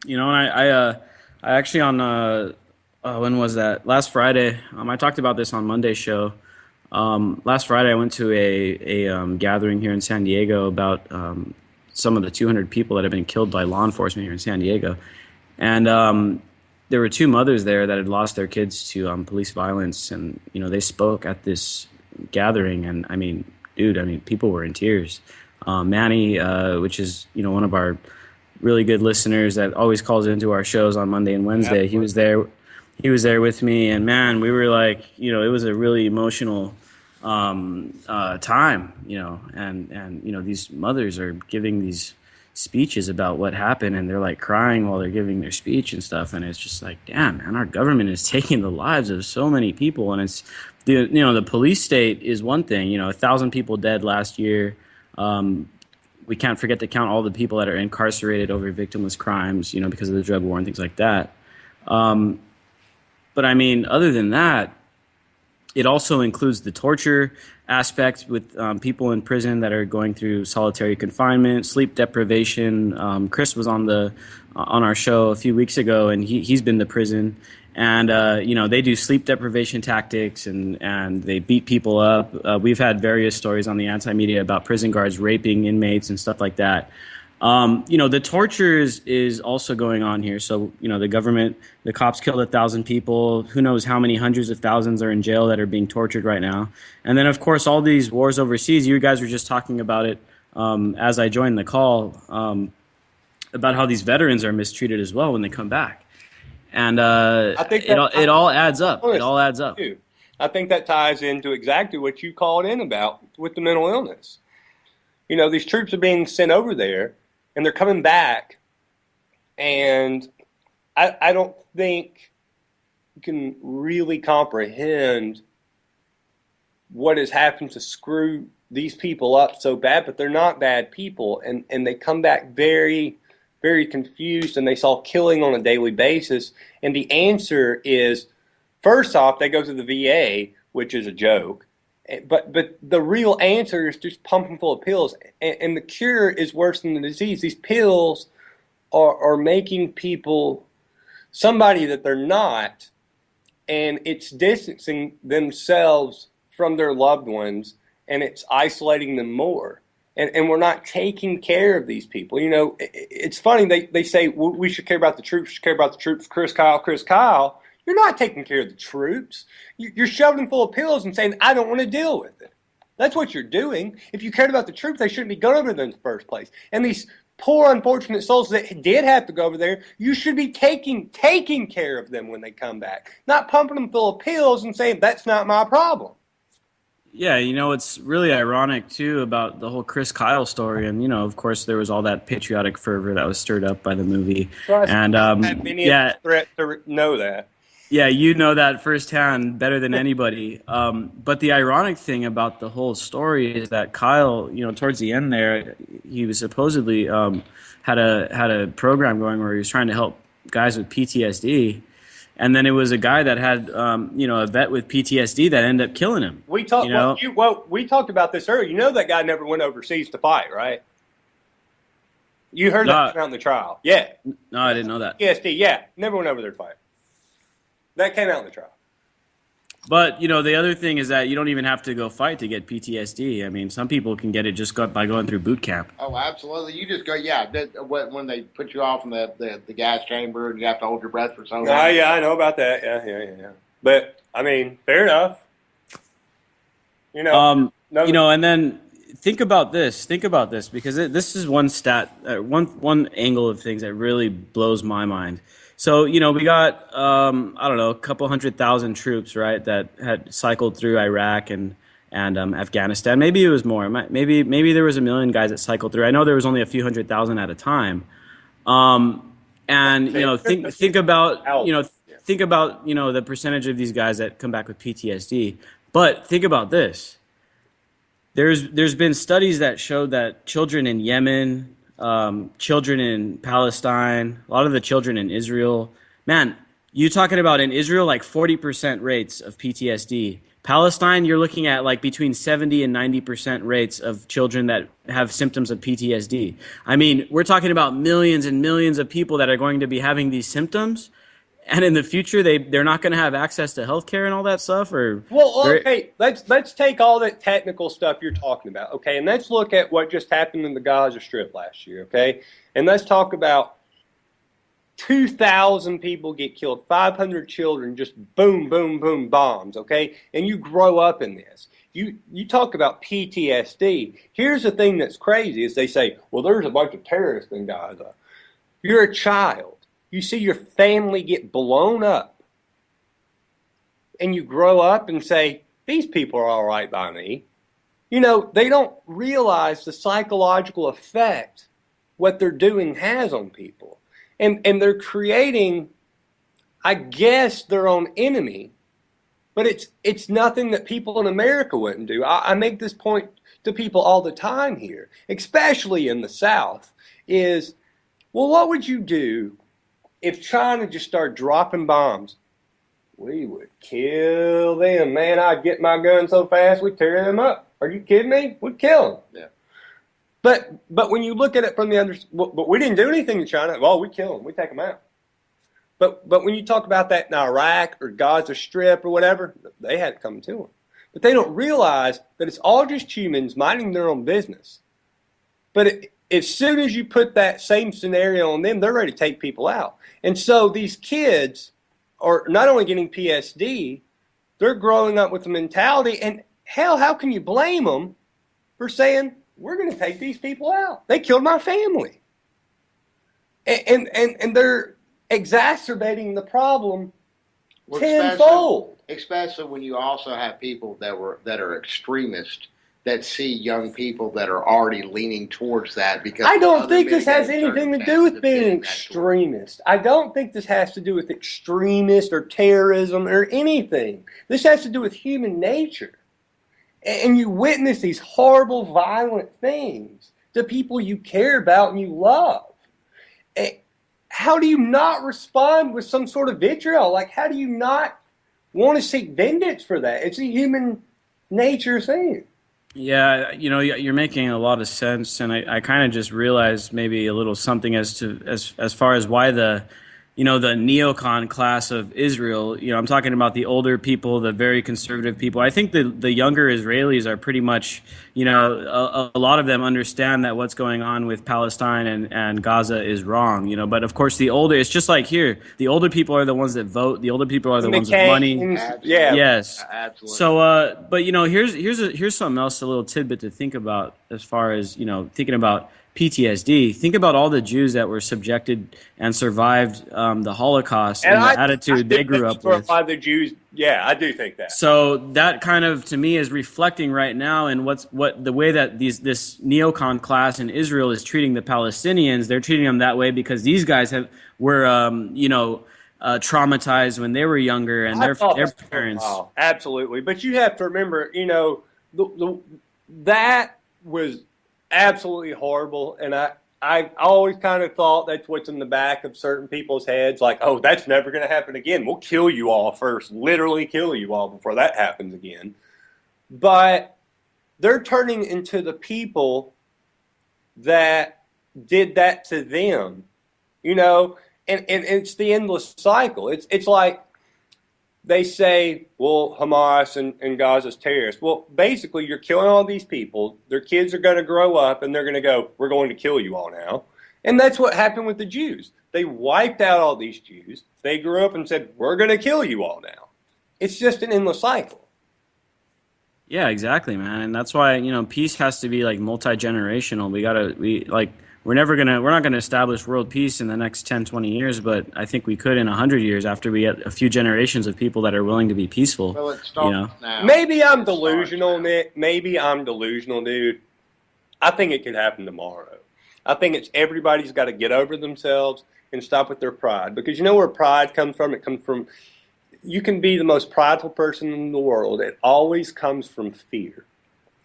and I actually on when was that? Last Friday. I talked about this on Monday's show. Last Friday, I went to a gathering here in San Diego about some of the 200 people that have been killed by law enforcement here in San Diego, and there were 2 mothers there that had lost their kids to police violence, and they spoke at this gathering, and I mean, people were in tears. Manny, which is one of our really good listeners that always calls into our shows on Monday and Wednesday, he was there. He was there with me, and man, we were like, it was a really emotional time, and these mothers are giving these speeches about what happened, and they're like crying while they're giving their speech and stuff, and it's just like, damn, man, our government is taking the lives of so many people, and it's the police state is one thing, 1,000 people dead last year. We can't forget to count all the people that are incarcerated over victimless crimes, because of the drug war and things like that. But I mean, other than that, it also includes the torture aspect with people in prison that are going through solitary confinement, sleep deprivation. Chris was on our show a few weeks ago, and he's been to prison, and they do sleep deprivation tactics, and they beat people up. We've had various stories on the Anti-Media about prison guards raping inmates and stuff like that. The torture is also going on here. So, the government, the cops killed 1,000 people. Who knows how many hundreds of thousands are in jail that are being tortured right now. And then, of course, all these wars overseas. You guys were just talking about it as I joined the call about how these veterans are mistreated as well when they come back. And I think it all adds up. It all adds up. I think that ties into exactly what you called in about with the mental illness. These troops are being sent over there, and they're coming back, and I don't think you can really comprehend what has happened to screw these people up so bad, but they're not bad people, and they come back very, very confused, and they saw killing on a daily basis, and the answer is, first off, they go to the VA, which is a joke, But the real answer is just pump them full of pills, and the cure is worse than the disease. These pills are making people somebody that they're not, and it's distancing themselves from their loved ones, and it's isolating them more. And we're not taking care of these people. You know, it's funny, they say we should care about the troops, Chris Kyle. You're not taking care of the troops. You're shoving them full of pills and saying, I don't want to deal with it. That's what you're doing. If you cared about the troops, they shouldn't be going over there in the first place. And these poor, unfortunate souls that did have to go over there, you should be taking care of them when they come back, not pumping them full of pills and saying, that's not my problem. Yeah, you know, it's really ironic, too, about the whole Chris Kyle story. And, you know, of course, there was all that patriotic fervor that was stirred up by the movie. And, threat to know that. Yeah, you know that firsthand better than anybody. But the ironic thing about the whole story is that Kyle, you know, towards the end there, he was supposedly had a program going where he was trying to help guys with PTSD, and then it was a guy that had a vet with PTSD that ended up killing him. We talked about this earlier. You know that guy never went overseas to fight, right? You heard that out in the trial. Yeah. No, I didn't know that. PTSD, yeah, never went over there to fight. That came out in the trial. But, you know, the other thing is that you don't even have to go fight to get PTSD. I mean, some people can get it just by going through boot camp. Oh, absolutely. You just go, when they put you off in the gas chamber and you have to hold your breath for so long. Yeah, I know about that. Yeah. But, I mean, fair enough. You know. And then think about this, because this is one one angle of things that really blows my mind. So, you know, we got, a couple 100,000 troops, right, that had cycled through Iraq and Afghanistan. Maybe it was more. Maybe there was 1 million guys that cycled through. I know there was only a few 100,000 at a time. And, you know, think about the percentage of these guys that come back with PTSD. But think about this. There's been studies that showed that children in Yemen, children in Palestine, a lot of the children in Israel. Man, you talking about in Israel, like 40% rates of PTSD. Palestine, you're looking at like between 70 and 90% rates of children that have symptoms of PTSD. I mean, we're talking about millions and millions of people that are going to be having these symptoms. And in the future, they're not going to have access to healthcare and all that stuff, okay. Let's take all that technical stuff you're talking about, okay, and let's look at what just happened in the Gaza Strip last year, okay, and let's talk about 2,000 people get killed, 500 children, just boom, boom, boom, bombs, okay, and you grow up in this. You talk about PTSD. Here's the thing that's crazy is they say, well, there's a bunch of terrorists in Gaza. You're a child. You see your family get blown up, and you grow up and say, these people are all right by me. You know, they don't realize the psychological effect what they're doing has on people. And they're creating, I guess, their own enemy, but it's nothing that people in America wouldn't do. I make this point to people all the time here, especially in the South, is, well, what would you do if China just started dropping bombs? We would kill them, man. I'd get my gun so fast we'd tear them up. Are you kidding me? We'd kill them. Yeah. But when you look at it from the other, but we didn't do anything to China. Well, we kill them. We take them out. But when you talk about that in Iraq or Gaza Strip or whatever, they had it coming to them. But they don't realize that it's all just humans minding their own business. But as soon as you put that same scenario on them, they're ready to take people out. And so these kids are not only getting PSD, they're growing up with the mentality, and hell, how can you blame them for saying, we're going to take these people out? They killed my family. And they're exacerbating the problem tenfold. Especially when you also have people that are extremists that see young people that are already leaning towards that. Because I don't think this has anything to do with being an extremist. I don't think this has to do with extremist or terrorism or anything. This has to do with human nature. And you witness these horrible, violent things to people you care about and you love. How do you not respond with some sort of vitriol? Like, how do you not want to seek vengeance for that? It's a human nature thing. Yeah, you're making a lot of sense, and I kind of just realized maybe a little something as far as why the neocon class of Israel. I'm talking about the older people, the very conservative people. I think the younger Israelis are pretty much, a lot of them understand that what's going on with Palestine and Gaza is wrong. But of course it's just like here, the older people are the ones that vote. The older people are the ones with money. Yeah. Yes. Absolutely. So, but here's something else, a little tidbit to think about as far as thinking about PTSD. Think about all the Jews that were subjected and survived the Holocaust and the attitude they grew up with. By the Jews, yeah, I do think that. So that kind of, to me, is reflecting right now in what the way that this neocon class in Israel is treating the Palestinians. They're treating them that way because these guys were traumatized when they were younger, and their parents. Oh, absolutely, but you have to remember, that was absolutely horrible, and I always kind of thought that's what's in the back of certain people's heads, like, oh, that's never going to happen again. We'll kill you all first, literally kill you all before that happens again. But they're turning into the people that did that to them, and it's the endless cycle. It's like they say, well, Hamas and Gaza's terrorists. Well, basically, you're killing all these people. Their kids are going to grow up, and they're going to go, we're going to kill you all now. And that's what happened with the Jews. They wiped out all these Jews. They grew up and said, we're going to kill you all now. It's just an endless cycle. Yeah, exactly, man. And that's why, peace has to be like multi-generational. We're not going to establish world peace in the next 10, 20 years, but I think we could in 100 years after we get a few generations of people that are willing to be peaceful. Well, it starts now. Maybe I'm delusional, Nick. Maybe I'm delusional, dude. I think it could happen tomorrow. I think everybody's got to get over themselves and stop with their pride. Because you know where pride comes from? It comes from, you can be the most prideful person in the world. It always comes from fear.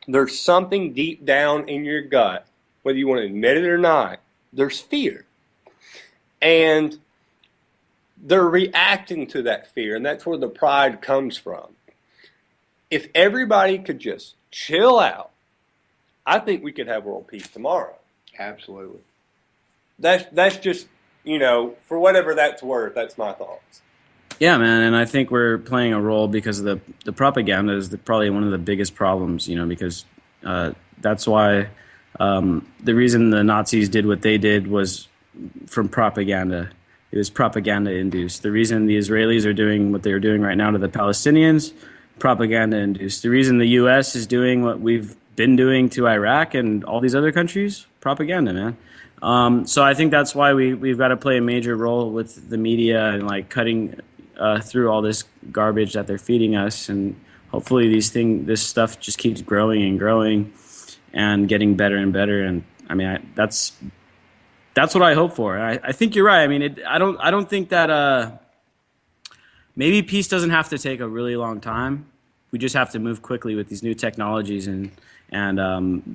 There's something deep down in your gut, whether you want to admit it or not, there's fear. And they're reacting to that fear, and that's where the pride comes from. If everybody could just chill out, I think we could have world peace tomorrow. Absolutely. That's just, for whatever that's worth, that's my thoughts. Yeah, man, and I think we're playing a role because of the propaganda is probably one of the biggest problems, because that's why the reason the Nazis did what they did was from propaganda. It was propaganda-induced. The reason the Israelis are doing what they're doing right now to the Palestinians, propaganda-induced. The reason the U.S. is doing what we've been doing to Iraq and all these other countries, propaganda, man. So I think that's why we've got to play a major role with the media and like cutting through all this garbage that they're feeding us, and hopefully this stuff just keeps growing and growing and getting better and better. And I mean, that's what I hope for. I think you're right. I mean, I don't think that maybe peace doesn't have to take a really long time. We just have to move quickly with these new technologies and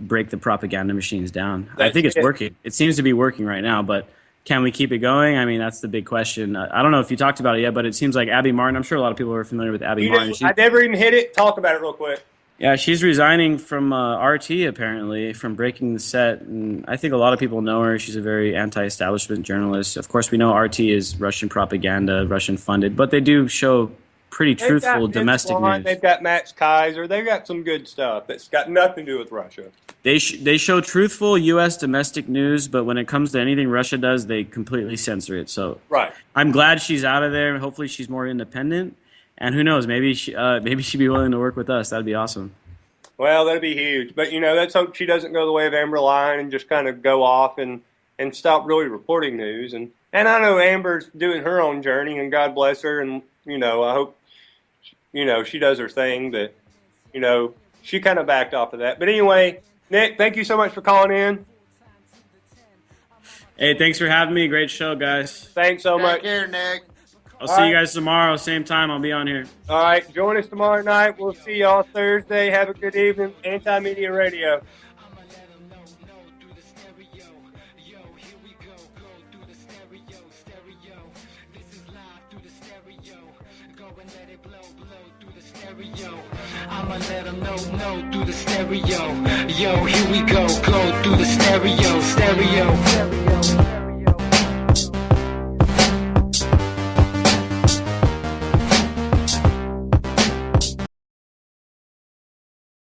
break the propaganda machines down. I think it's working. It seems to be working right now, but can we keep it going? I mean, that's the big question. I don't know if you talked about it yet, but it seems like Abby Martin, I'm sure a lot of people are familiar with Abby Martin. I never even hit it. Talk about it real quick. Yeah, she's resigning from RT, apparently, from breaking the set. And I think a lot of people know her. She's a very anti-establishment journalist. Of course, we know RT is Russian propaganda, Russian funded, but they do show pretty truthful domestic news. They've got Max Kaiser. They've got some good stuff that's got nothing to do with Russia. They show truthful U.S. domestic news, but when it comes to anything Russia does, they completely censor it. So right. I'm glad she's out of there. Hopefully she's more independent. And who knows, maybe she'd be willing to work with us. That'd be awesome. Well, that'd be huge. But, let's hope she doesn't go the way of Amber Lyon and just kind of go off and stop really reporting news. And I know Amber's doing her own journey, and God bless her. And, I hope, she does her thing. But, she kind of backed off of that. But anyway, Nick, thank you so much for calling in. Hey, thanks for having me. Great show, guys. Thanks so much. Take care, Nick. I'll see you guys tomorrow, same time. I'll be on here. All right. Join us tomorrow night. We'll see y'all Thursday. Have a good evening. Anti-Media Radio. I'ma let them know through the stereo. Yo, here we go through the stereo.